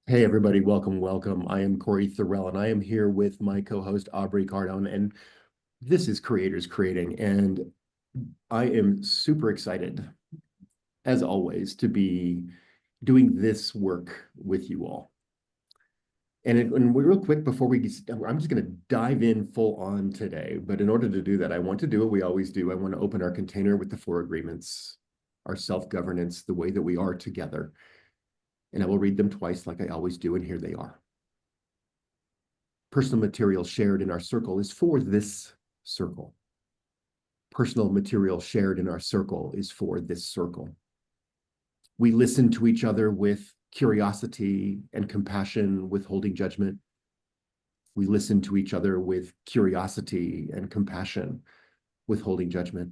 Hey everybody, welcome, welcome. I am Corey Thorell, and I am here with my co-host Aubrey Cardone, and this is Creators Creating, and I am super excited, as always, to be doing this work with you all. And real quick before I'm just going to dive in full on today, but in order to do that, I want to do what we always do. I want to open our container with the four agreements, our self-governance, the way that we are together, and I will read them twice like I always do, and here they are. Personal material shared in our circle is for this circle. Personal material shared in our circle is for this circle. We listen to each other with curiosity and compassion, withholding judgment. We listen to each other with curiosity and compassion, withholding judgment.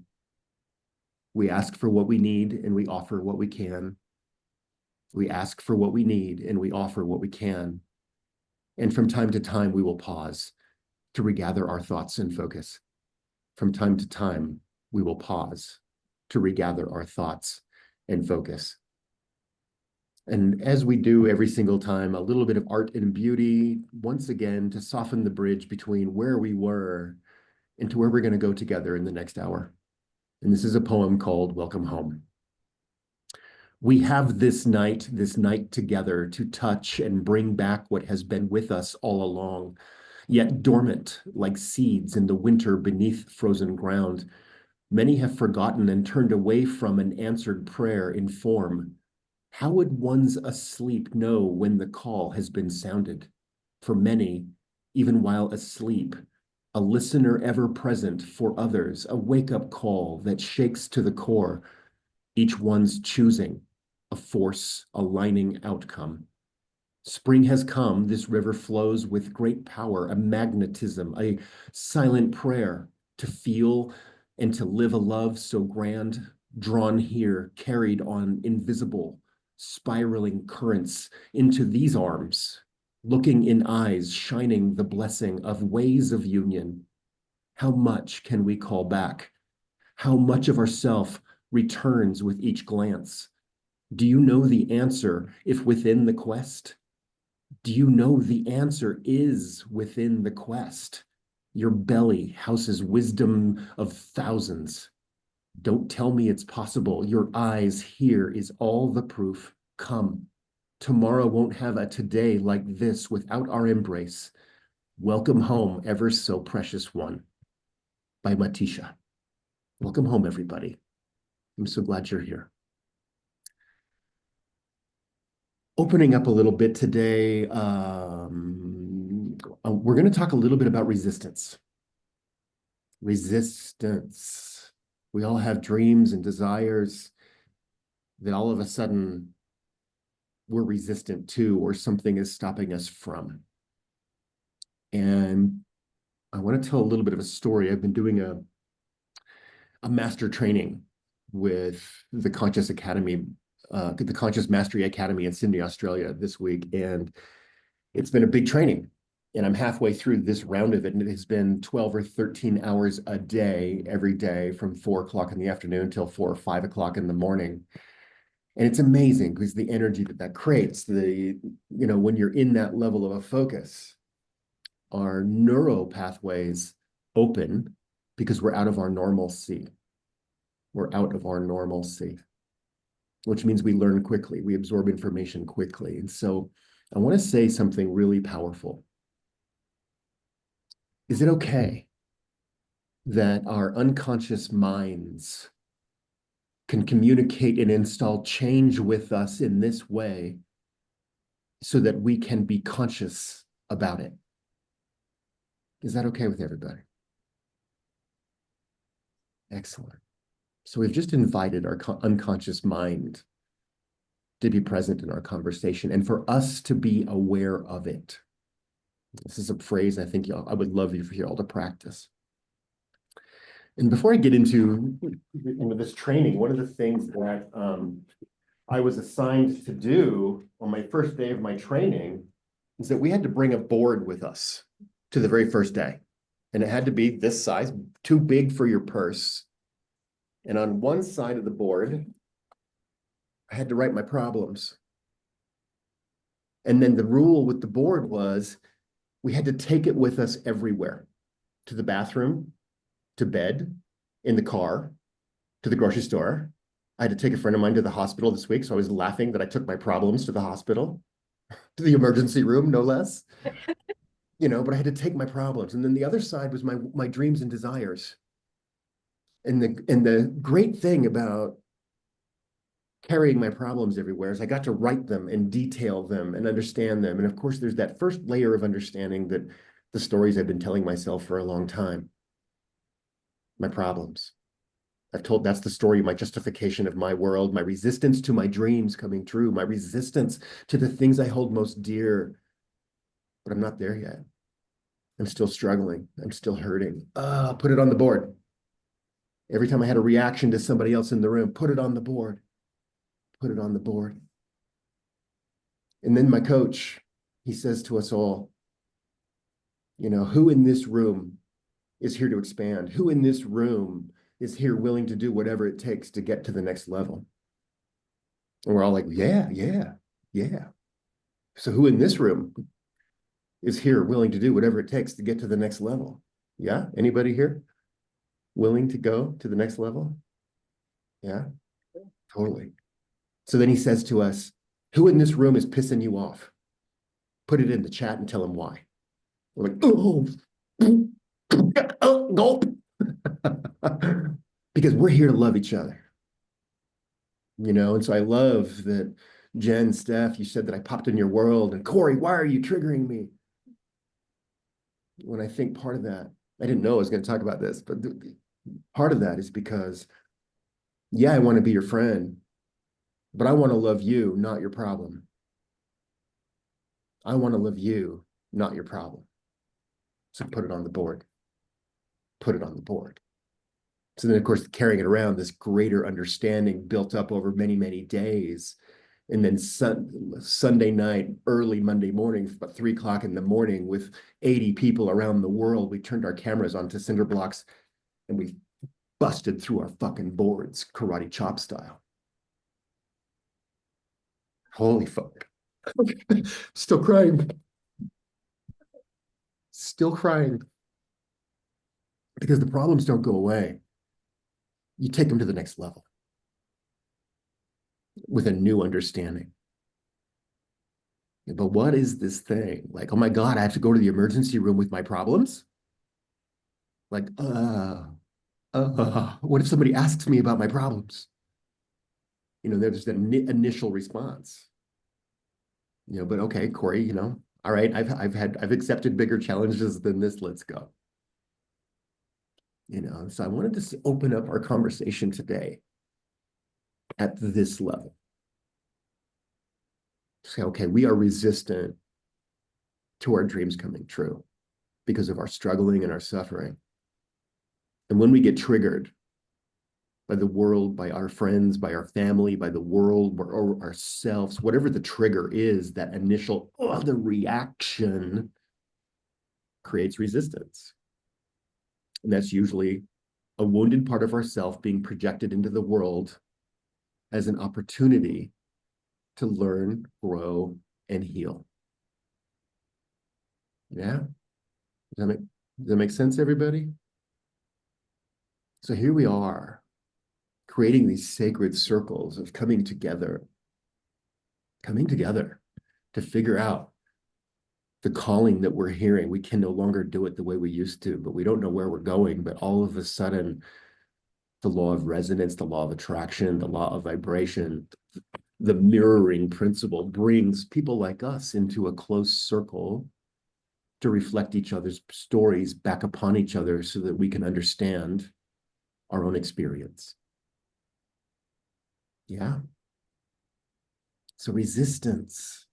We ask for what we need and we offer what we can. We ask for what we need and we offer what we can. And from time to time, we will pause to regather our thoughts and focus. From time to time, we will pause to regather our thoughts and focus. And as we do every single time, a little bit of art and beauty, once again, to soften the bridge between where we were and to where we're going to go together in the next hour. And this is a poem called Welcome Home. We have this night together to touch and bring back what has been with us all along, yet dormant like seeds in the winter beneath frozen ground. Many have forgotten and turned away from an answered prayer in form. How would one's asleep know when the call has been sounded? For many, even while asleep, a listener ever present for others, a wake-up call that shakes to the core, each one's choosing a force aligning outcome. Spring has come, this river flows with great power, a magnetism, a silent prayer to feel and to live a love so grand, drawn here, carried on invisible, spiraling currents into these arms, looking in eyes, shining the blessing of ways of union. How much can we call back? How much of ourself returns with each glance? Do you know the answer if within the quest? Do you know the answer is within the quest? Your belly houses wisdom of thousands. Don't tell me it's possible. Your eyes, here is all the proof. Come. Tomorrow won't have a today like this without our embrace. Welcome home, ever so precious one. By Matisha. Welcome home, everybody. I'm so glad you're here. Opening up a little bit today, we're going to talk a little bit about resistance. Resistance. We all have dreams and desires that all of a sudden we're resistant to, or something is stopping us from. And I want to tell a little bit of a story. I've been doing a master training with the Conscious Academy, the Conscious Mastery Academy in Sydney, Australia this week. And it's been a big training. And I'm halfway through this round of it. And it has been 12 or 13 hours a day, every day from 4 o'clock in the afternoon till 4 or 5 o'clock in the morning. And it's amazing because the energy that creates, when you're in that level of a focus, our neural pathways open because we're out of our normalcy. We're out of our normalcy, which means we learn quickly. We absorb information quickly. And so I want to say something really powerful. Is it okay that our unconscious minds can communicate and install change with us in this way so that we can be conscious about it? Is that okay with everybody? Excellent. So we've just invited our unconscious mind to be present in our conversation and for us to be aware of it. This is a phrase I think I would love for you all to practice. And before I get into this training, one of the things that I was assigned to do on my first day of my training is that we had to bring a board with us to the very first day. And it had to be this size, too big for your purse. And on one side of the board, I had to write my problems. And then the rule with the board was we had to take it with us everywhere, to the bathroom, to bed, in the car, to the grocery store. I had to take a friend of mine to the hospital this week, so I was laughing that I took my problems to the hospital, to the emergency room, no less. But I had to take my problems. And then the other side was my dreams and desires. And the great thing about carrying my problems everywhere is I got to write them and detail them and understand them. And of course, there's that first layer of understanding that the stories I've been telling myself for a long time, my problems. That's the story, my justification of my world, my resistance to my dreams coming true, my resistance to the things I hold most dear. But I'm not there yet. I'm still struggling. I'm still hurting. Put it on the board. Every time I had a reaction to somebody else in the room, put it on the board. Put it on the board. And then my coach, he says to us all, who in this room is here to expand? Who in this room is here willing to do whatever it takes to get to the next level? And we're all like, yeah. So who in this room is here willing to do whatever it takes to get to the next level? Yeah? Anybody here willing to go to the next level? Yeah? Totally. So then he says to us, who in this room is pissing you off? Put it in the chat and tell him why. We're like, oh, gulp. Because we're here to love each other. And so I love that Jen, Steph, you said that I popped in your world, and Corey, why are you triggering me? When I think part of that, I didn't know I was going to talk about this, but part of that is because, yeah, I want to be your friend, but I want to love you, not your problem. I want to love you, not your problem. So put it on the board. Put it on the board. So then, of course, carrying it around, this greater understanding built up over many, many days. And then Sunday night, early Monday morning, about 3 o'clock in the morning, with 80 people around the world, we turned our cameras onto cinder blocks and we busted through our fucking boards, karate chop style. Holy fuck. Still crying. Still crying. Because the problems don't go away. You take them to the next level with a new understanding. But what is this thing? Like, oh my God, I have to go to the emergency room with my problems? Like, what if somebody asks me about my problems? There's an initial response. But okay, Corey, all right, I've accepted bigger challenges than this. Let's go. So I wanted to open up our conversation today at this level. Say, okay, we are resistant to our dreams coming true because of our struggling and our suffering. And when we get triggered by the world, by our friends, by our family, by the world, or ourselves, whatever the trigger is, that initial, the reaction creates resistance. And that's usually a wounded part of ourself being projected into the world as an opportunity to learn, grow, and heal. Yeah? Does that make sense, everybody? So here we are, creating these sacred circles of coming together to figure out the calling that we're hearing. We can no longer do it the way we used to, but we don't know where we're going. But all of a sudden, the law of resonance, the law of attraction, the law of vibration, the mirroring principle brings people like us into a close circle to reflect each other's stories back upon each other so that we can understand our own experience. Yeah. So resistance.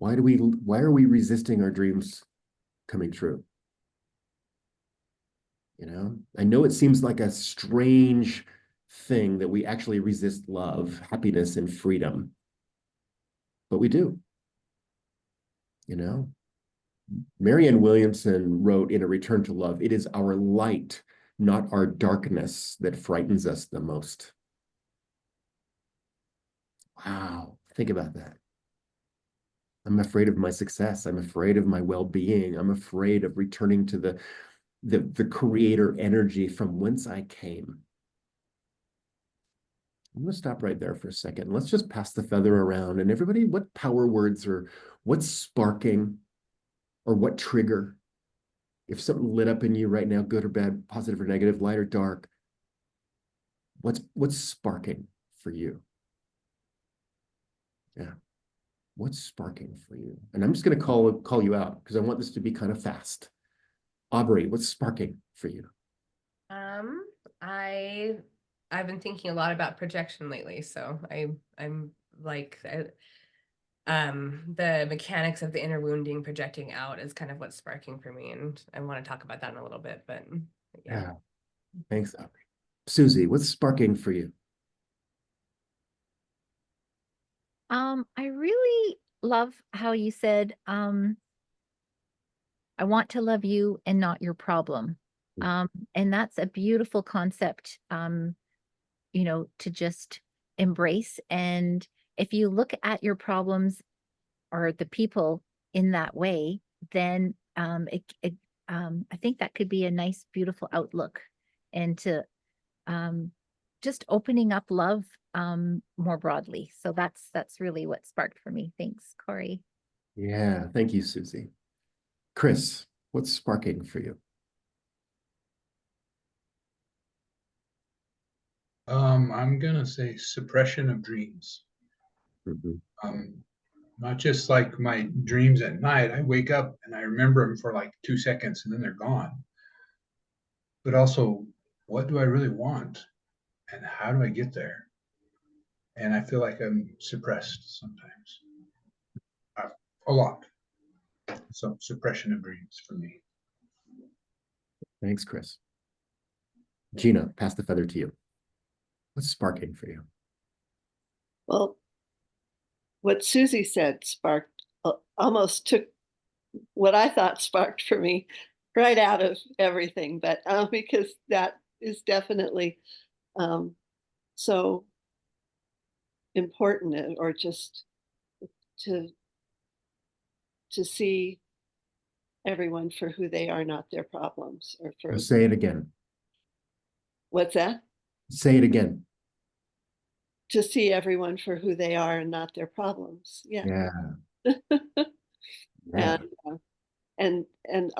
Why are we resisting our dreams coming true? I know it seems like a strange thing that we actually resist love, happiness, and freedom, but we do. Marianne Williamson wrote in A Return to Love, "It is our light, not our darkness, that frightens us the most." Wow, think about that. I'm afraid of my success. I'm afraid of my well-being. I'm afraid of returning to the creator energy from whence I came. I'm going to stop right there for a second. Let's just pass the feather around. And everybody, what power words or what's sparking or what trigger? If something lit up in you right now, good or bad, positive or negative, light or dark, what's sparking for you? Yeah. What's sparking for you? And I'm just going to call you out because I want this to be kind of fast. Aubrey, what's sparking for you? I've been thinking a lot about projection lately, so I'm like the mechanics of the inner wounding projecting out is kind of what's sparking for me, and I want to talk about that in a little bit, but yeah. Yeah. Thanks, Aubrey. Susie, what's sparking for you? I really love how you said, I want to love you and not your problem. And that's a beautiful concept, to just embrace. And if you look at your problems or the people in that way, then I think that could be a nice, beautiful outlook into um, just opening up love more broadly. So that's really what sparked for me. Thanks, Corey. Yeah, thank you, Susie. Chris, what's sparking for you? I'm gonna say suppression of dreams. Mhm. Um, Not just like my dreams at night. I wake up and I remember them for like 2 seconds and then they're gone. But also, what do I really want and how do I get there? And I feel like I'm suppressed sometimes, a lot. So suppression of dreams for me. Thanks, Chris. Gina, pass the feather to you. What's sparking for you? Well, what Susie said sparked almost took what I thought sparked for me right out of everything, but because that is definitely so important, or just to see everyone for who they are, not their problems, or for Say it again. what's that? Say it again. To see everyone for who they are and not their problems. Yeah. Yeah. Yeah. and and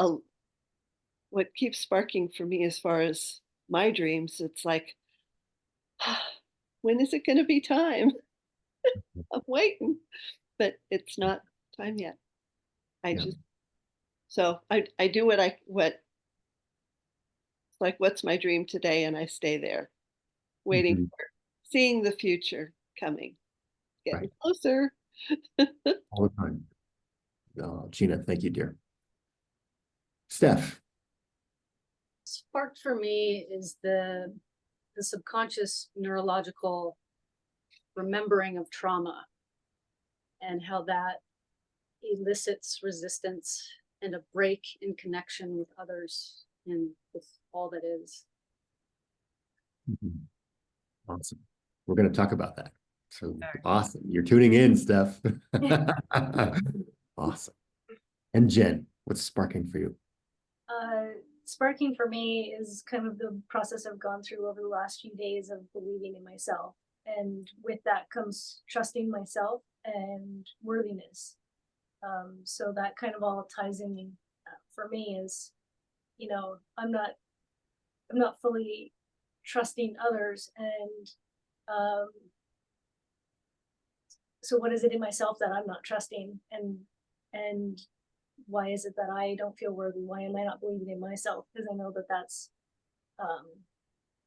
what keeps sparking for me as far as my dreams, it's like, when is it going to be time? I'm waiting, but it's not time yet. I Yeah. just, so I do what like, what's my dream today? And I stay there waiting Mhm. for, seeing the future coming, getting Right. closer. All the time. Oh, Gina, thank you, dear. Steph. Sparked for me is the subconscious neurological remembering of trauma and how that elicits resistance and a break in connection with others and with all that is. Mhm. Awesome. We're going to talk about that. So awesome. You're tuning in, Steph. Awesome. And Jen, what's sparking for you? Sparking for me is kind of the process I've gone through over the last few days of believing in myself. And with that comes trusting myself and worthiness. So that kind of all ties in for me is, I'm not fully trusting others. And so what is it in myself that I'm not trusting? And why is it that I don't feel worthy? Why am I not believing in myself? Because I know that that's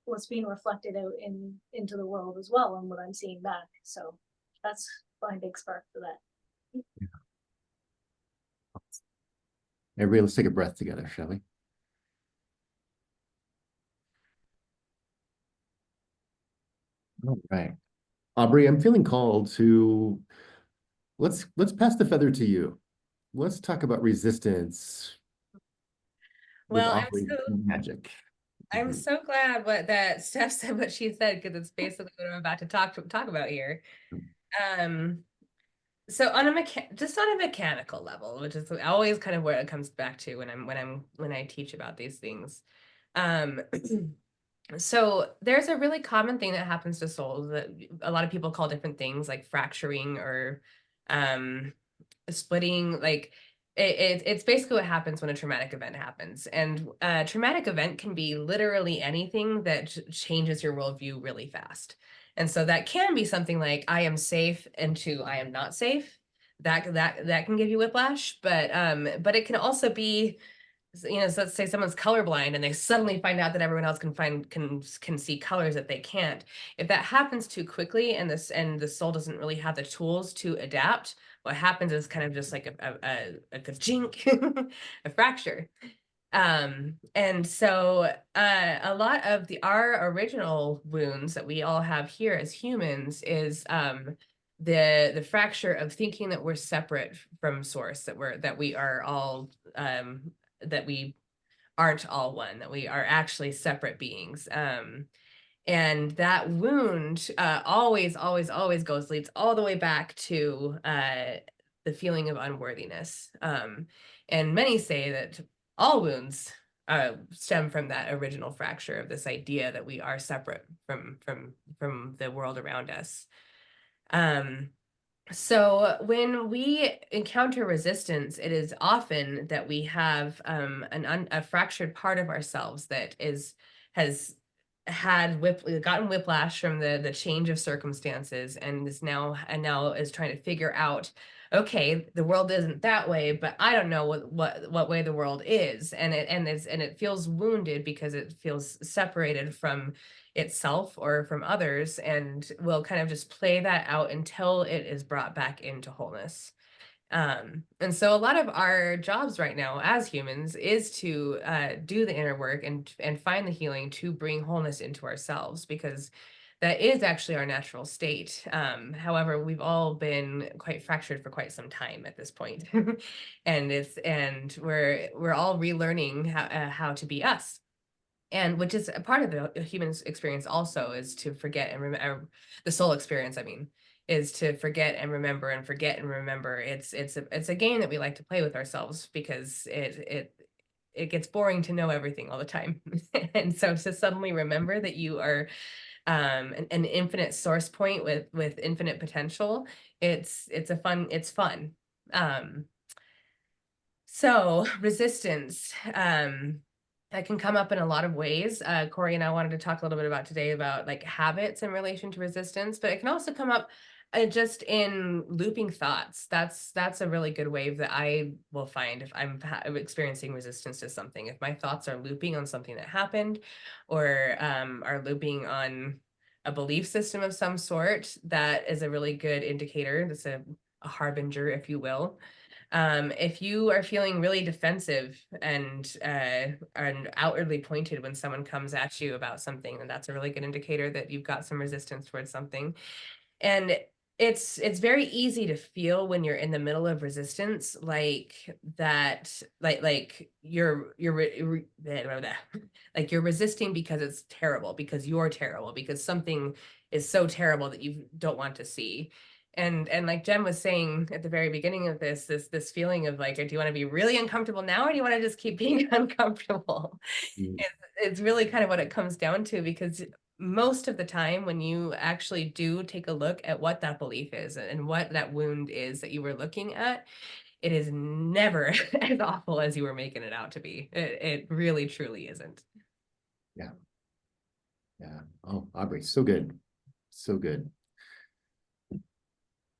what's being reflected out into the world as well, and what I'm seeing back. So that's my big spark for that. Yeah. Everybody, let's take a breath together, shall we? All right. Aubrey, I'm feeling called to let's pass the feather to you. Let's talk about resistance with Well, Aubrey magic. I'm so glad that Steph said what she said, because it's basically what I'm about to talk about here. Um, So on a just on a mechanical level, which is always kind of where it comes back to when I teach about these things. So there's a really common thing that happens to souls that a lot of people call different things, like fracturing or splitting. Like it's basically what happens when a traumatic event happens. And a traumatic event can be literally anything that changes your worldview really fast. And so that can be something like I am safe into I am not safe. That can give you whiplash, but it can also be, you know, so let's say someone's colorblind and they suddenly find out that everyone else can see colors that they can't. If that happens too quickly and the soul doesn't really have the tools to adapt, what happens is kind of just like a jink, a fracture. And so a lot of our original wounds that we all have here as humans is the fracture of thinking that we're separate from source, that we are all that we aren't all one, that we are actually separate beings. And that wound always leads all the way back to the feeling of unworthiness. And many say that all wounds stem from that original fracture of this idea that we are separate from the world around us. So when we encounter resistance, it is often that we have a fractured part of ourselves that has gotten whiplash from the change of circumstances and now is trying to figure out, okay, the world isn't that way, but I don't know what way the world is, and it feels wounded because it feels separated from itself or from others, and will kind of just play that out until it is brought back into wholeness. And so a lot of our jobs right now as humans is to do the inner work and find the healing to bring wholeness into ourselves, because that is actually our natural state. However, we've all been quite fractured for quite some time at this point. and we're all relearning how to be us. And which is a part of the human experience also, is to forget and remember, the soul experience, I mean, is to forget and remember and forget and remember. It's a game that we like to play with ourselves because it gets boring to know everything all the time. And so to suddenly remember that you are an infinite source point with infinite potential, it's fun. So resistance, that can come up in a lot of ways. Corey and I wanted to talk a little bit about today about like habits in relation to resistance, but it can also come up just in looping thoughts. That's a really good way that I will find if I'm experiencing resistance to something. If my thoughts are looping on something that happened, or are looping on a belief system of some sort, that is a really good indicator. That's a harbinger, if you will. If you are feeling really defensive and outwardly pointed when someone comes at you about something, then that's a really good indicator that you've got some resistance towards something. And it's very easy to feel when you're in the middle of resistance, like that, like you're like you're resisting because it's terrible, because you're terrible, because something is so terrible that you don't want to see. And like Jen was saying at the very beginning of this feeling of like, do you want to be really uncomfortable now, or do you want to just keep being uncomfortable? It's really kind of what it comes down to, because most of the time when you actually do take a look at what that belief is and what that wound is that you were looking at, it is never as awful as you were making it out to be. It really truly isn't. Yeah. Oh, Aubrey, so good. So good.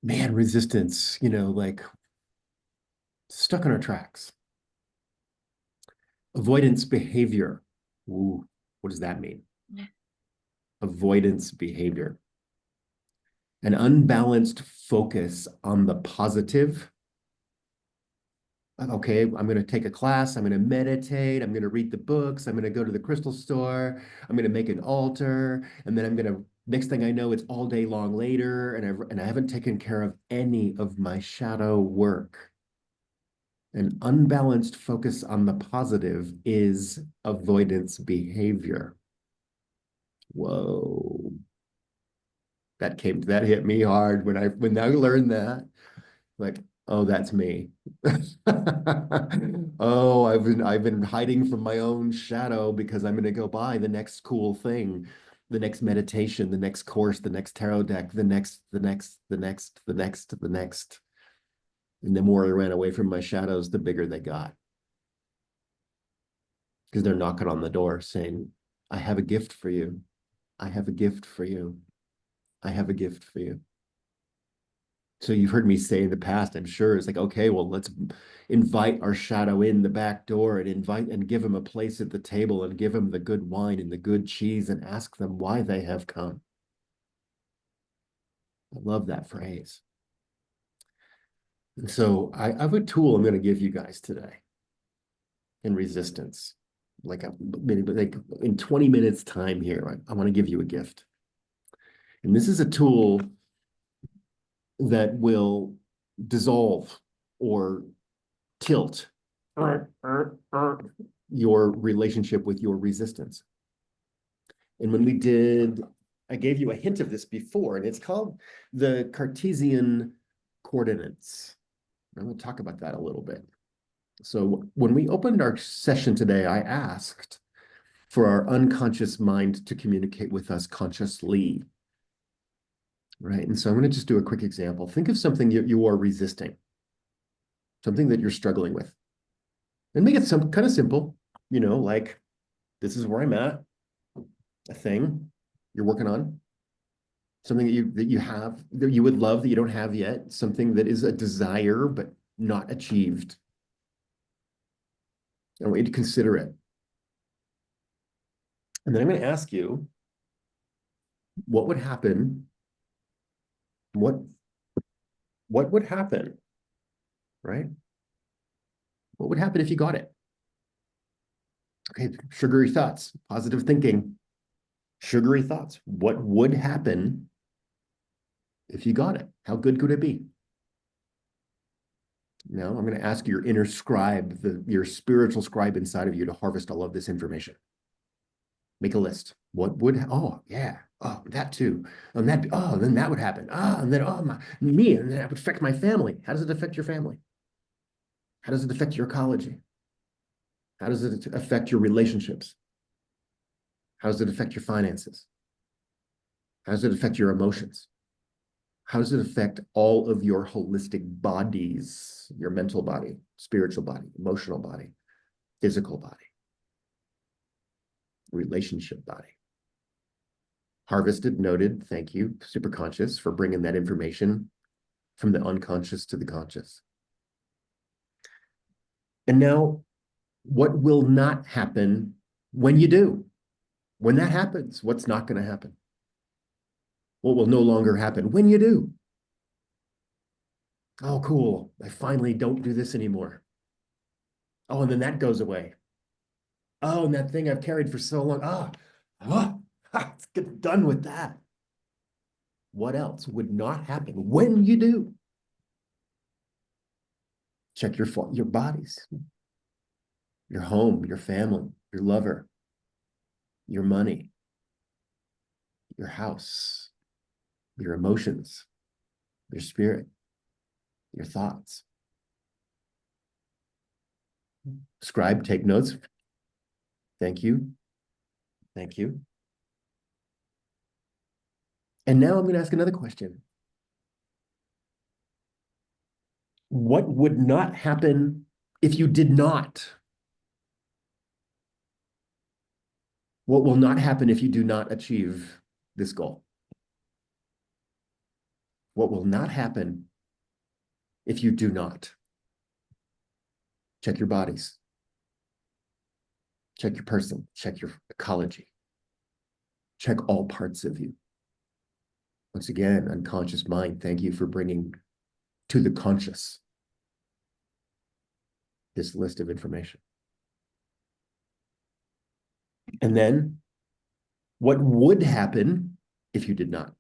Man, resistance, like stuck in our tracks. Avoidance behavior. Ooh, what does that mean? Avoidance behavior. An unbalanced focus on the positive. Okay, I'm going to take a class, I'm going to meditate, I'm going to read the books, I'm going to go to the crystal store, I'm going to make an altar, and then I'm going to, next thing I know, it's all day long later, and I haven't taken care of any of my shadow work. An unbalanced focus on the positive is avoidance behavior. Whoa. That hit me hard when I learned that. Like, oh, that's me. Oh, I've been hiding from my own shadow because I'm gonna go buy the next cool thing, the next meditation, the next course, the next tarot deck, the next. And the more I ran away from my shadows, the bigger they got. Because they're knocking on the door saying, I have a gift for you. I have a gift for you. I have a gift for you. So you've heard me say in the past, I'm sure, it's like, okay, well, let's invite our shadow in the back door and invite and give him a place at the table and give him the good wine and the good cheese and ask them why they have come. I love that phrase. And so I have a tool I'm going to give you guys today in resistance. Like in 20 minutes time here, I want to give you a gift. And this is a tool that will dissolve or tilt your relationship with your resistance. And when we did, I gave you a hint of this before, and it's called the Cartesian coordinates. I'm going to talk about that a little bit. So when we opened our session today, I asked for our unconscious mind to communicate with us consciously. Right. And so I'm going to just do a quick example. Think of something you are resisting, something that you're struggling with. And make it some kind of simple, like this is where I'm at, a thing you're working on, something that you have, that you would love that you don't have yet, something that is a desire but not achieved. I want you to consider it. And then I'm going to ask you, what would happen? What would happen, right? What would happen if you got it? Okay, sugary thoughts, positive thinking, sugary thoughts. What would happen if you got it? How good could it be? Now I'm going to ask your inner scribe, your spiritual scribe inside of you to harvest all of this information. Make a list. What would, oh yeah, oh, that too. And that, oh, then that would happen. And then, me, and that would affect my family. How does it affect your family? How does it affect your ecology? How does it affect your relationships? How does it affect your finances? How does it affect your emotions? How does it affect all of your holistic bodies, your mental body, spiritual body, emotional body, physical body, relationship body? Harvested, noted, thank you, superconscious, for bringing that information from the unconscious to the conscious. And now, what will not happen when you do? When that happens, what's not going to happen? What will no longer happen when you do? Oh, cool. I finally don't do this anymore. Oh, and then that goes away. Oh, and that thing I've carried for so long. Let's get done with that. What else would not happen when you do? Check your bodies, your home, your family, your lover, your money, your house, your emotions, your spirit, your thoughts. Scribe, take notes. Thank you. Thank you. And now I'm going to ask another question. What would not happen if you did not? What will not happen if you do not achieve this goal? What will not happen if you do not? Check your bodies. Check your person. Check your ecology. Check all parts of you. Once again, unconscious mind, thank you for bringing to the conscious this list of information. And then, what would happen if you did not?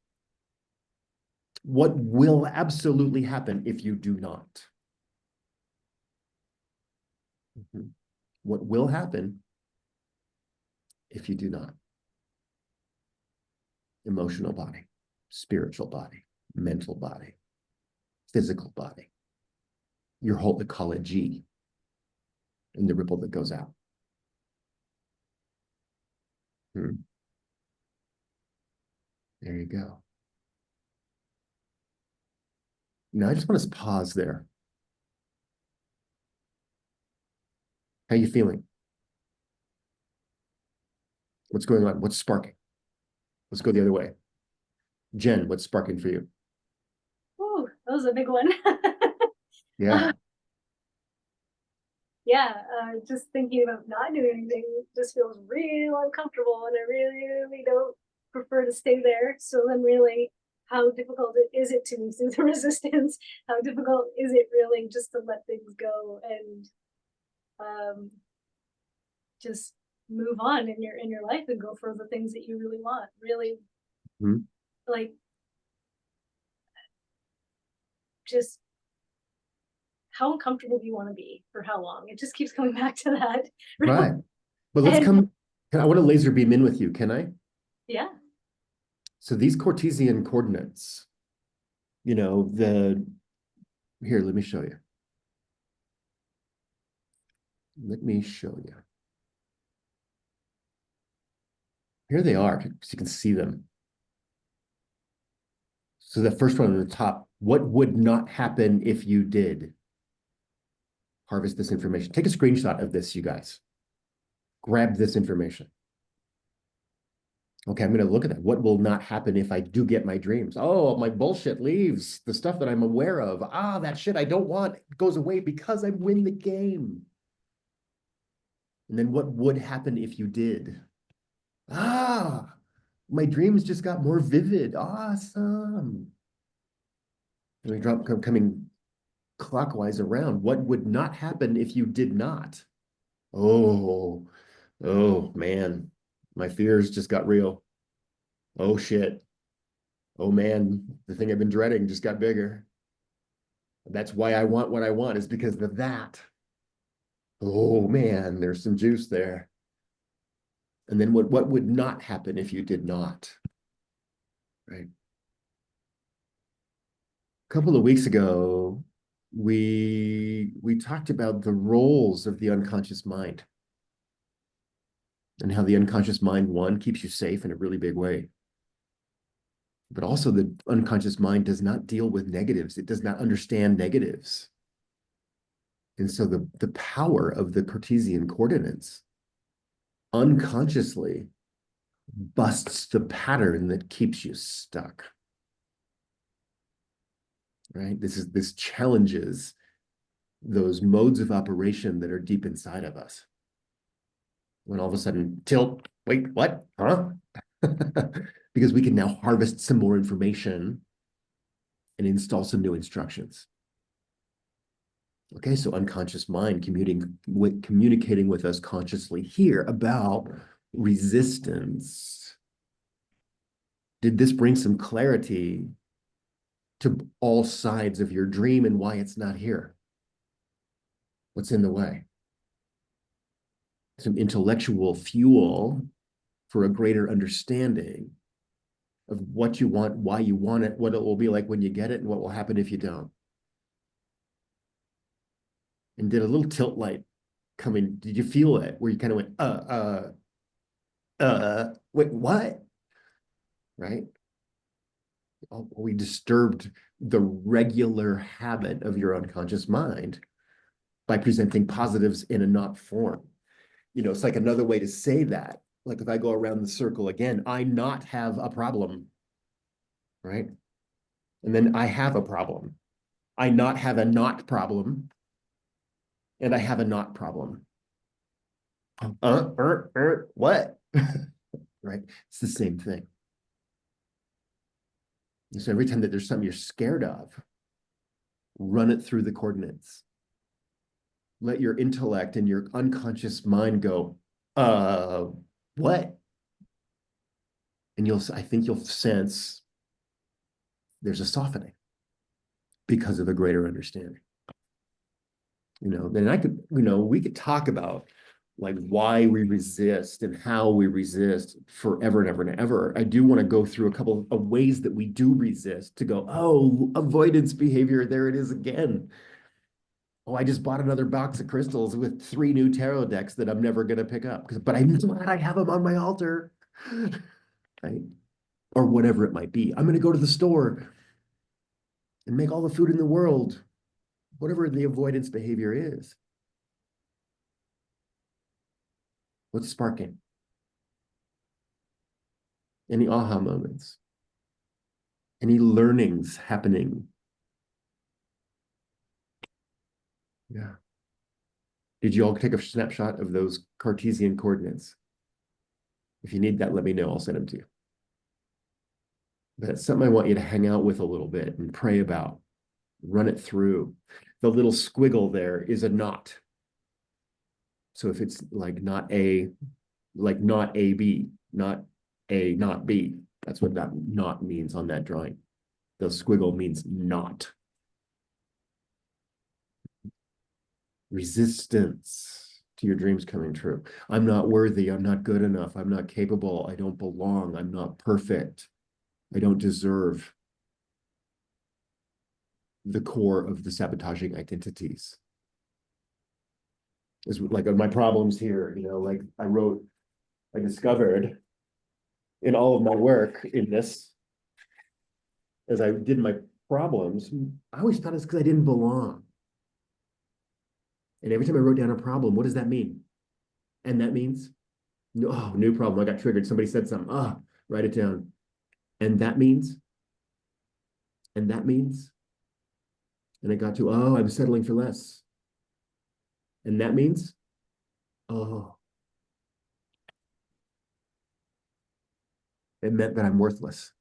What will absolutely happen if you do not? What will happen if you do not? Emotional body, spiritual body, mental body, physical body, your whole ecology and the ripple that goes out. There you go. Now I just want to pause there. How you feeling? What's going on? What's sparking? Let's go the other way. Jen, what's sparking for you? Oh, that was a big one. Yeah. Yeah, just thinking about not doing anything just feels real uncomfortable, and I really, really don't prefer to stay there. So then really, how difficult is it to move through the resistance? How difficult is it really just to let things go and just move on in your life and go for the things that you really want? Really, like, just how uncomfortable do you want to be for how long? It just keeps coming back to that. Right. But let's come, I want to laser beam in with you, can I? Yeah. So these Cartesian coordinates, you know, here, let me show you. Let me show you. Here they are, so you can see them. So the first one on the top, what would not happen if you did harvest this information? Take a screenshot of this, you guys. Grab this information. Okay, I'm going to look at that. What will not happen if I do get my dreams? Oh, my bullshit leaves. The stuff that I'm aware of. Ah, that shit I don't want goes away because I win the game. And then what would happen if you did? Ah, my dreams just got more vivid. Awesome. And we drop coming clockwise around. What would not happen if you did not? Oh man, my fears just got real. Oh shit. Oh man, the thing I've been dreading just got bigger. That's why I want what I want, is because of that. Oh man, there's some juice there. And then what would not happen if you did not? Right. A couple of weeks ago, we talked about the roles of the unconscious mind and how the unconscious mind, one, keeps you safe in a really big way. But also the unconscious mind does not deal with negatives. It does not understand negatives. And so the power of the Cartesian coordinates unconsciously busts the pattern that keeps you stuck. Right? This challenges those modes of operation that are deep inside of us. When all of a sudden, tilt, wait, what? Huh? Because we can now harvest some more information and install some new instructions. Okay, so unconscious mind communicating with us consciously here about resistance. Did this bring some clarity to all sides of your dream and why it's not here? What's in the way? Some intellectual fuel for a greater understanding of what you want, why you want it, what it will be like when you get it, and what will happen if you don't. And did a little tilt light come in? Did you feel it? Where you kind of went, wait, what? Right? We disturbed the regular habit of your unconscious mind by presenting positives in a not form. You know, it's like another way to say that. Like if I go around the circle again, I not have a problem, right? And then I have a problem. I not have a not problem, and I have a not problem. What? Right? It's the same thing. And so every time that there's something you're scared of, run it through the coordinates. Let your intellect and your unconscious mind go, what? And I think you'll sense there's a softening because of a greater understanding. You know, then we could talk about like why we resist and how we resist forever and ever and ever. I do want to go through a couple of ways that we do resist to go, oh, avoidance behavior, there it is again. Oh, I just bought another box of crystals with 3 new tarot decks that I'm never gonna pick up. But I'm glad I have them on my altar. Right? Or whatever it might be. I'm gonna go to the store and make all the food in the world, whatever the avoidance behavior is. What's sparking? Any aha moments? Any learnings happening? Yeah. Did you all take a snapshot of those Cartesian coordinates? If you need that, let me know. I'll send them to you. That's something I want you to hang out with a little bit and pray about. Run it through. The little squiggle there is a knot. So if it's like not A, B, not A, not B, that's what that knot means on that drawing. The squiggle means not. Resistance to your dreams coming true. I'm not worthy. I'm not good enough. I'm not capable. I don't belong. I'm not perfect. I don't deserve. The core of the sabotaging identities. Is like my problems here, like I discovered in all of my work in this, as I did my problems, I always thought it's because I didn't belong. And every time I wrote down a problem, what does that mean? And that means, oh, new problem. I got triggered. Somebody said something. Write it down. And that means, and that means, and I got to, I'm settling for less. And that means, it meant that I'm worthless.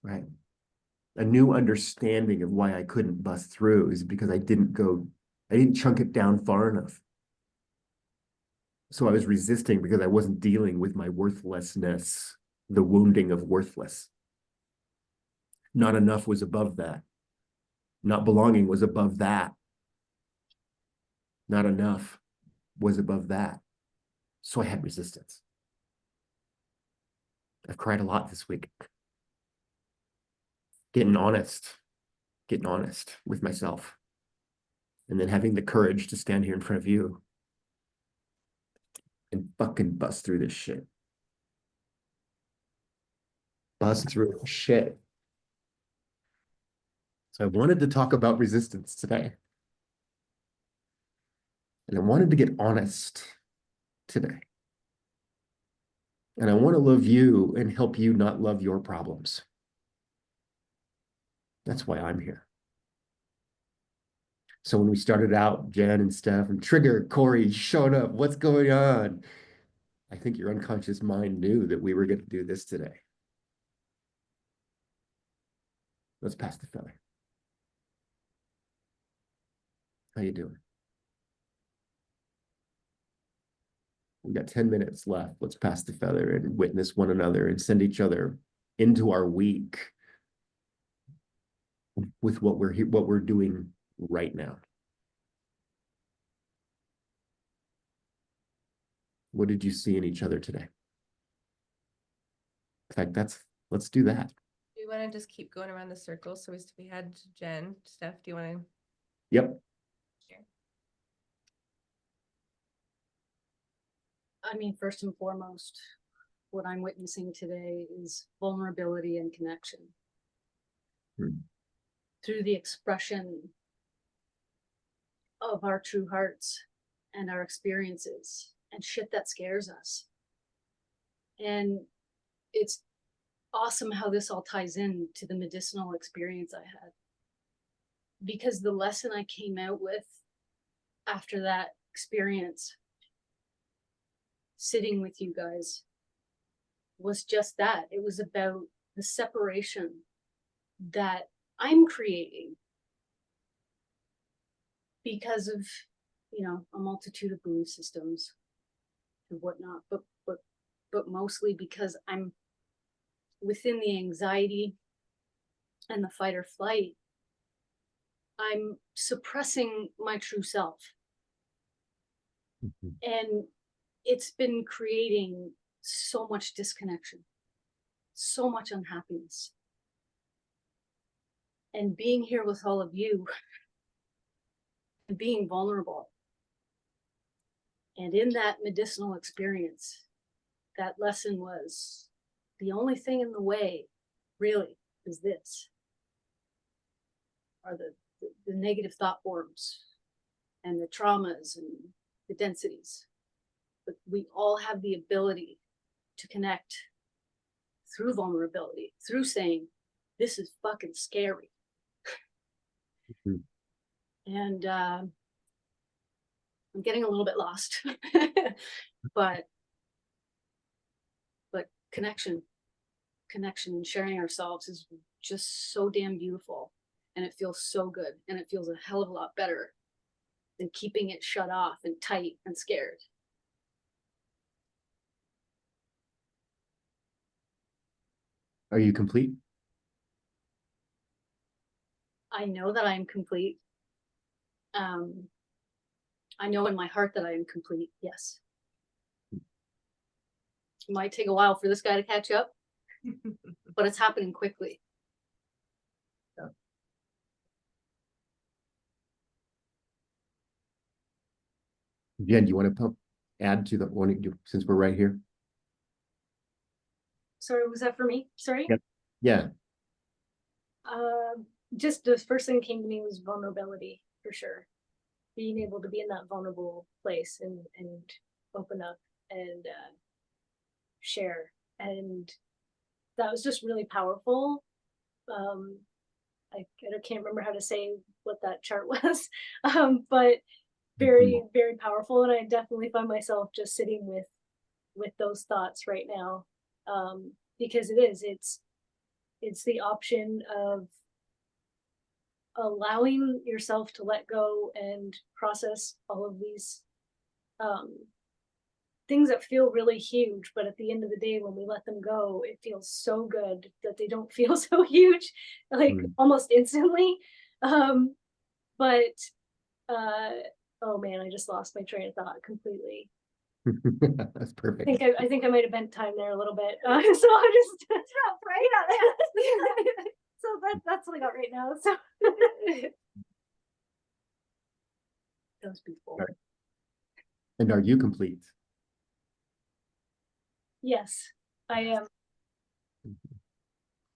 Right? A new understanding of why I couldn't bust through is because I didn't chunk it down far enough. So I was resisting because I wasn't dealing with my worthlessness, the wounding of worthless. Not enough was above that. Not belonging was above that. Not enough was above that. So I had resistance. I've cried a lot this week. Getting honest with myself. And then having the courage to stand here in front of you and fucking bust through this shit. Bust through shit. So I wanted to talk about resistance today. And I wanted to get honest today. And I want to love you and help you not love your problems. That's why I'm here. So when we started out, Jen and Steph and Trigger, Corey showed up. What's going on? I think your unconscious mind knew that we were going to do this today. Let's pass the feather. How you doing? We got 10 minutes left. Let's pass the feather and witness one another and send each other into our week with what we're doing right now. What did you see in each other today? In fact, let's do that. Do you want to just keep going around the circle? So we had Jen, Steph, do you want to? Yep. Share? I mean, first and foremost, what I'm witnessing today is vulnerability and connection. Through the expression of our true hearts and our experiences and shit that scares us. And it's awesome how this all ties in to the medicinal experience I had. Because the lesson I came out with after that experience, sitting with you guys, was just that. It was about the separation that I'm creating because of, a multitude of belief systems and whatnot, but mostly because I'm within the anxiety and the fight or flight. I'm suppressing my true self. And it's been creating so much disconnection, so much unhappiness. and being here with all of you and being vulnerable. And in that medicinal experience, that lesson was the only thing in the way really is this, are the negative thought forms and the traumas and the densities. But we all have the ability to connect through vulnerability, through saying, this is fucking scary. Mhm. And I'm getting a little bit lost, but connection and sharing ourselves is just so damn beautiful, and it feels so good, and it feels a hell of a lot better than keeping it shut off and tight and scared. Are you complete? I know that I am complete. I know in my heart that I am complete. Yes. It might take a while for this guy to catch up, but it's happening quickly. Jen, do you want to add to the one, since we're right here? Sorry, was that for me? Sorry. Yep. Yeah. Just the first thing that came to me was vulnerability, for sure. Being able to be in that vulnerable place and open up and share, and that was just really powerful. I can't remember how to say what that chart was, but very, very powerful. And I definitely find myself just sitting with those thoughts right now, because it's the option of allowing yourself to let go and process all of these things that feel really huge, but at the end of the day, when we let them go, it feels so good that they don't feel so huge, like almost instantly. But oh man, I just lost my train of thought completely. That's perfect. I think I might have bent time there a little bit. So I'll just stop right on. So that's what I got right now. So those people. Right. And are you complete? Yes, I am.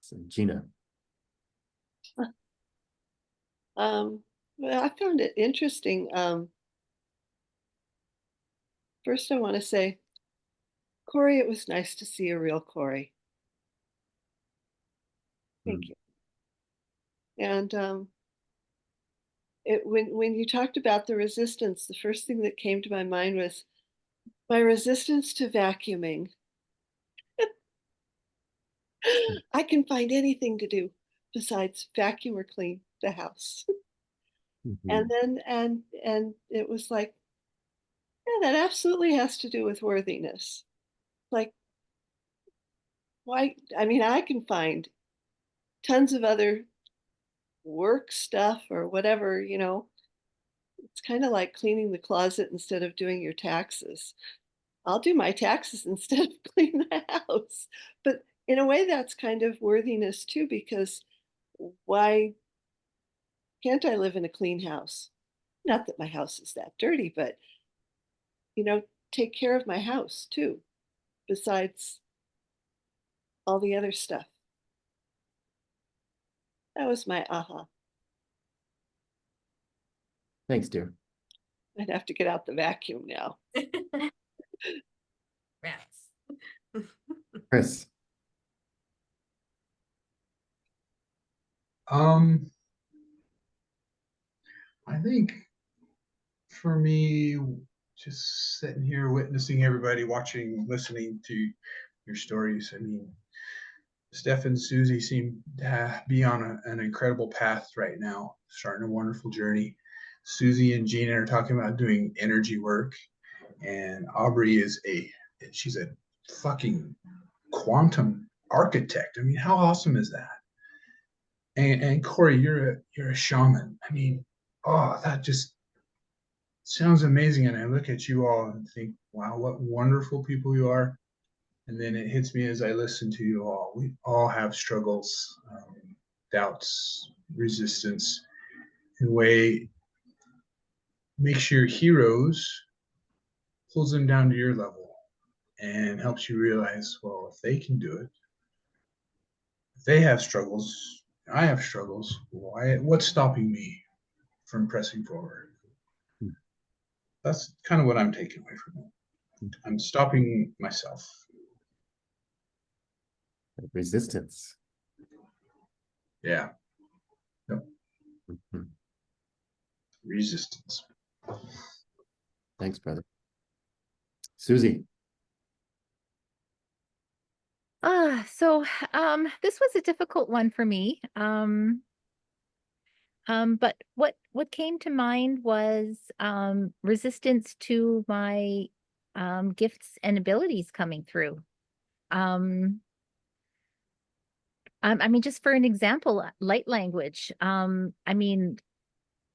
So, Gina. Well, I found it interesting. First, I want to say, Corey, it was nice to see a real Corey. Thank you. And when you talked about the resistance, the first thing that came to my mind was my resistance to vacuuming. I can find anything to do besides vacuum or clean the house. And then and it was like, yeah, that absolutely has to do with worthiness. Like, why? I mean, I can find tons of other work stuff or whatever, you know. It's kind of like cleaning the closet instead of doing your taxes. I'll do my taxes instead of clean the house. But in a way, that's kind of worthiness too, because why can't I live in a clean house? Not that my house is that dirty, but, you know, take care of my house too, besides all the other stuff. That was my aha. Thanks, dear. I'd have to get out the vacuum now. Rats. Chris. I think for me, just sitting here witnessing everybody, watching, listening to your stories. I mean, Steph and Susie seem to be on an incredible path right now, starting a wonderful journey. Susie and Gina are talking about doing energy work, and Aubrey she's a fucking quantum architect. I mean, how awesome is that? And Corey, you're a shaman. I mean, oh, that just sounds amazing. And I look at you all and think, wow, what wonderful people you are. And then it hits me as I listen to you all. We all have struggles, doubts, resistance in a way makes your heroes, pulls them down to your level and helps you realize, well, if they can do it, if they have struggles, I have struggles, what's stopping me from pressing forward? That's kind of what I'm taking away from it. I'm stopping myself. Resistance. Yeah. Yep. Mhm. Resistance. Thanks, brother. Susie. So this was a difficult one for me. But what came to mind was resistance to my gifts and abilities coming through. I mean, just for an example, light language. I mean,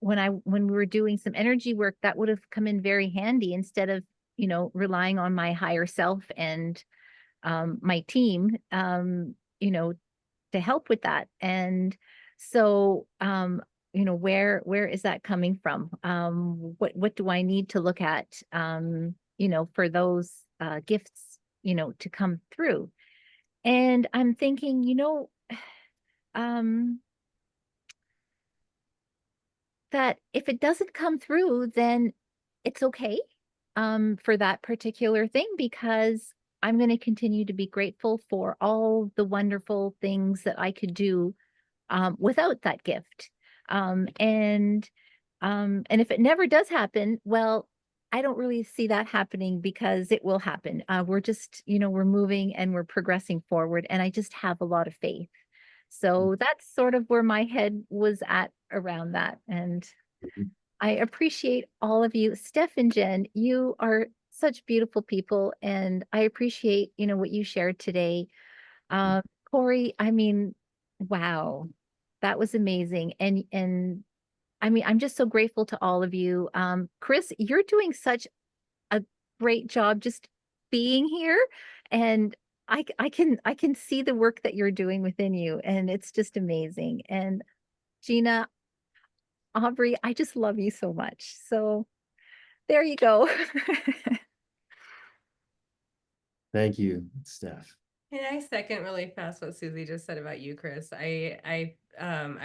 when we were doing some energy work, that would have come in very handy instead of, you know, relying on my higher self and my team, you know, to help with that. And so, you know, where is that coming from? What do I need to look at, you know, for those gifts, you know, to come through? And I'm thinking, you know, that if it doesn't come through, then it's okay for that particular thing, because I'm going to continue to be grateful for all the wonderful things that I could do without that gift. And if it never does happen, well, I don't really see that happening, because it will happen. We're just, you know, we're moving and we're progressing forward, and I just have a lot of faith. So that's sort of where my head was at around that. And Mhm. I appreciate all of you. Steph and Jen, you are such beautiful people, and I appreciate, you know, what you shared today. Uh, Corey, I mean, wow, that was amazing. And I mean, I'm just so grateful to all of you. Chris, you're doing such a great job just being here, and I can see the work that you're doing within you, and it's just amazing. And Gina, Aubrey, I just love you so much. So there you go. Thank you, Steph. And I second really fast what Susie just said about you, Chris. I've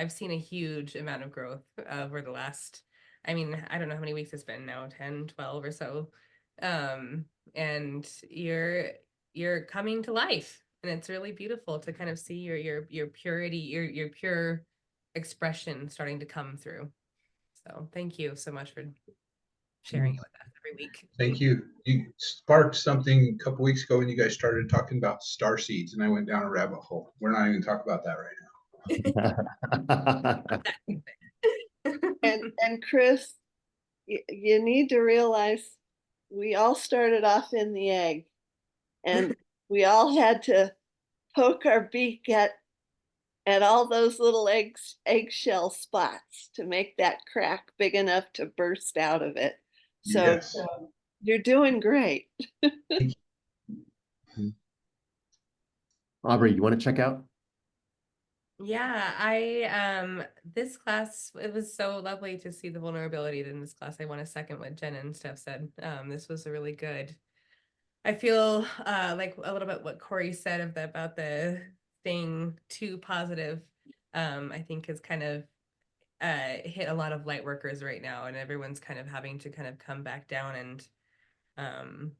seen a huge amount of growth over the last, I mean, I don't know how many weeks it's been now, 10, 12 or so. And you're coming to life, and it's really beautiful to kind of see your purity, your pure expression starting to come through. So thank you so much for sharing it with us every week. Thank you. You sparked something a couple weeks ago when you guys started talking about star seeds, and I went down a rabbit hole. We're not even talking about that right now. And Chris, you need to realize we all started off in the egg, and we all had to poke our beak at all those little eggshell spots to make that crack big enough to burst out of it. So Yes. you're doing great. Aubrey, you want to check out? Yeah, this class, it was so lovely to see the vulnerability in this class. I want to second what Jen and Steph said. This was a really good. I feel like a little bit what Corey said about the thing too positive. I think has kind of hit a lot of light workers right now, and everyone's kind of having to kind of come back down and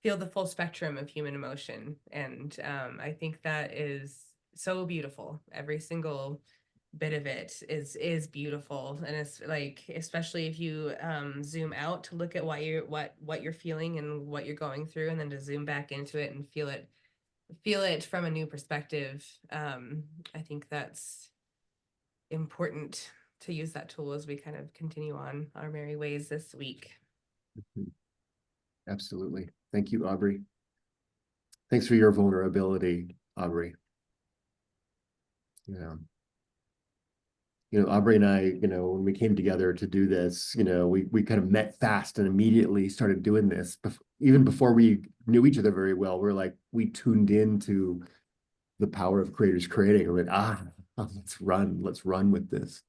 feel the full spectrum of human emotion. And I think that is so beautiful. Every single bit of it is beautiful, and it's like, especially if you zoom out to look at what you're feeling and what you're going through, and then to zoom back into it and feel it from a new perspective. I think that's important to use that tool as we kind of continue on our merry ways this week. Absolutely. Thank you, Aubrey. Thanks for your vulnerability, Aubrey. Aubrey and I, when we came together to do this, we kind of met fast and immediately started doing this. Even before we knew each other very well, we tuned into the power of creators creating. We went, Oh, let's run with this.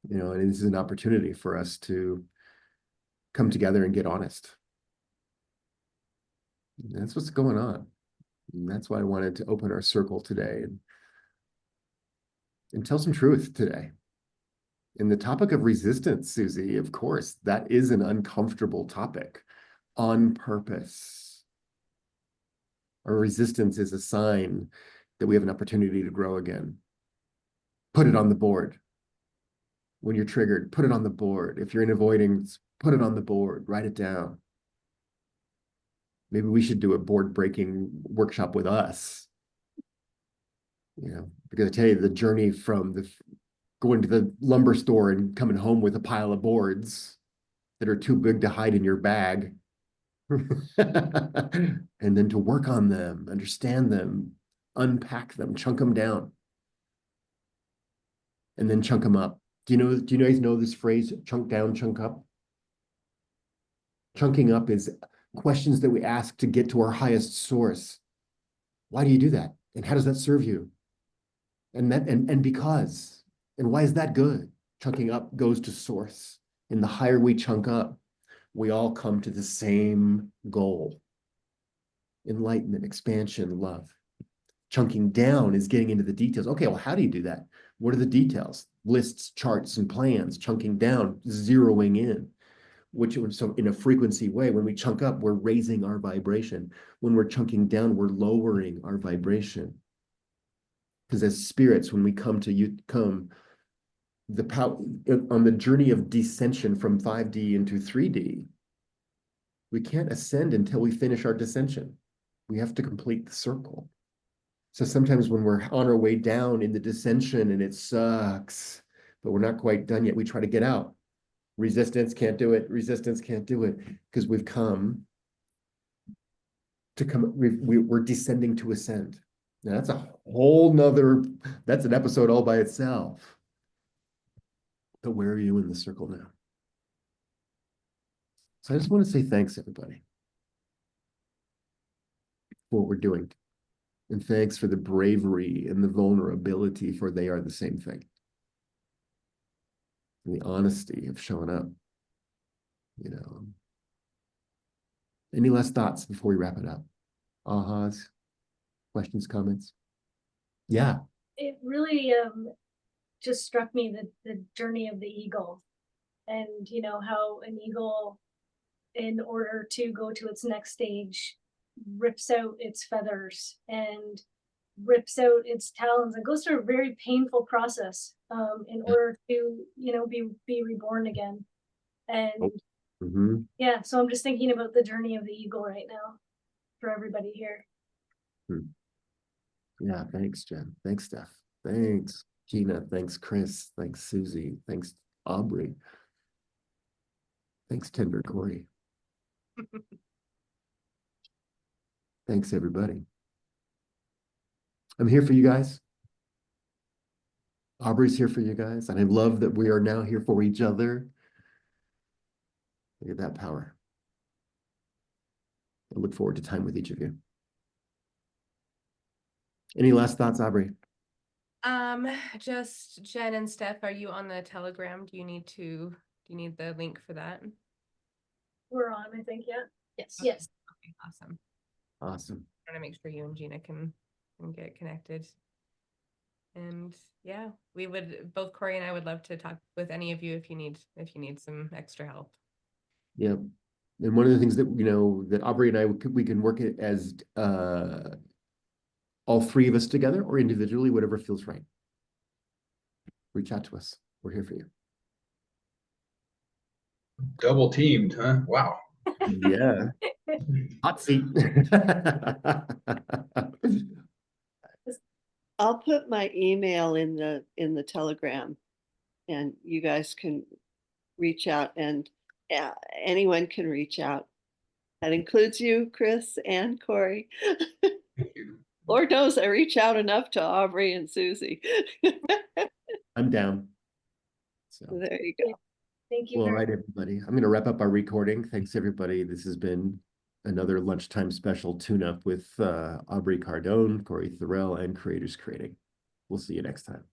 You know, and this is an opportunity for us to come together and get honest. And that's what's going on. And that's why I wanted to open our circle today and tell some truth today. And the topic of resistance, Susie, of course, that is an uncomfortable topic on purpose. Our resistance is a sign that we have an opportunity to grow again. Put it on the board. When you're triggered, put it on the board. If you're in avoidance, put it on the board, write it down. Maybe we should do a board breaking workshop with us. You know, because I tell you, the journey from going to the lumber store and coming home with a pile of boards that are too big to hide in your bag, and then to work on them, understand them, unpack them, chunk them down, and then chunk them up. Do you guys know this phrase, chunk down, chunk up? Chunking up is questions that we ask to get to our highest source. Why do you do that? And how does that serve you? And because, and why is that good? Chunking up goes to source. And the higher we chunk up, we all come to the same goal: enlightenment, expansion, love. Chunking down is getting into the details. Okay, well, how do you do that? What are the details? Lists, charts, and plans. Chunking down, zeroing in. So in a frequency way, when we chunk up, we're raising our vibration. When we're chunking down, we're lowering our vibration. Because as spirits, when we come the power on the journey of descension from 5D into 3D, we can't ascend until we finish our descension. We have to complete the circle. So sometimes when we're on our way down in the descension and it sucks, but we're not quite done yet, we try to get out. Resistance can't do it. Resistance can't do it, because we're descending to ascend. Now that's that's an episode all by itself. But where are you in the circle now? So I just want to say thanks, everybody, for what we're doing. And thanks for the bravery and the vulnerability, for they are the same thing. And the honesty of showing up. You know. Any last thoughts before we wrap it up? Ahas, questions, comments? Yeah. It really just struck me the journey of the eagle, and you know how an eagle, in order to go to its next stage, rips out its feathers and rips out its talons and goes through a very painful process in order to, you know, be reborn again. And yeah, so I'm just thinking about the journey of the eagle right now for everybody here. Yeah, thanks, Jen. Thanks, Steph. Thanks, Gina. Thanks, Chris. Thanks, Susie. Thanks, Aubrey. Thanks, Tender Corey. Thanks, everybody. I'm here for you guys. Aubrey's here for you guys. And I love that we are now here for each other. Look at that power. I look forward to time with each of you. Any last thoughts, Aubrey? Just Jen and Steph, are you on the Telegram? Do you need the link for that? We're on, I think, yeah. Yes. Yes. Okay, awesome. Awesome. I want to make sure you and Gina can get connected. And yeah, both Corey and I would love to talk with any of you if you need some extra help. Yeah. And one of the things that, you know, that Aubrey and I, we can work it as all three of us together or individually, whatever feels right. Reach out to us. We're here for you. Double teamed, huh? Wow. Yeah. Hot seat. I'll put my email in the Telegram, and you guys can reach out, and anyone can reach out. That includes you, Chris and Corey. Thank you. Lord knows I reach out enough to Aubrey and Susie. I'm down. So There you go. Thank you. well, all right, everybody. I'm going to wrap up our recording. Thanks, everybody. This has been another lunchtime special tune-up with Aubrey Cardone, Corey Thorell, and Creators Creating. We'll see you next time.